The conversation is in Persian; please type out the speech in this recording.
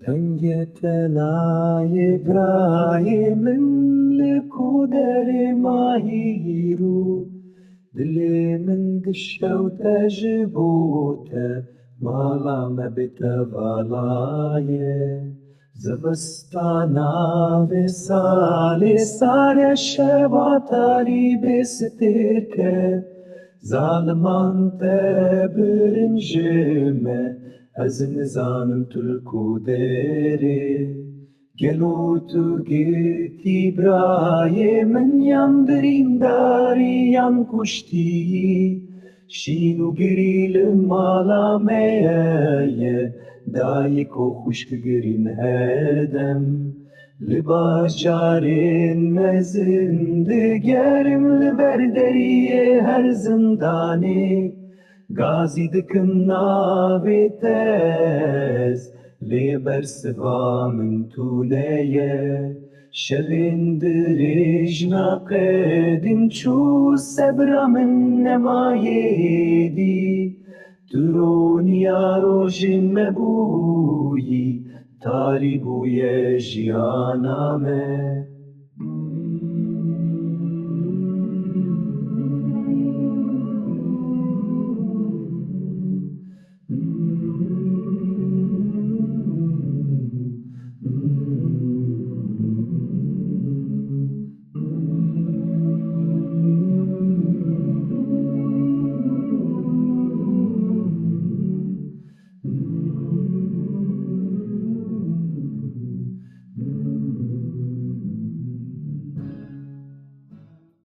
دنگت لای برای من لکودر ماهی رو دل من دشو تجبوت مالا مبت بالای زبستانا و سال سار شباتاری بسترکه ظالمان تبرنجمه از نزانم ترکو دره گلو تو گیتی برای من یم درینداری یم کشتی شینو گریل مالا میه دایکو خوشک گرین هدم لباجارین زندگرم لبردریه هر زندانی گازی دکم ناوی تز لبر سوا من تولیه شبین دریج ناقدم چو سبرا من نمایدی درونیا روژی مبویی تاری بوی جیانامه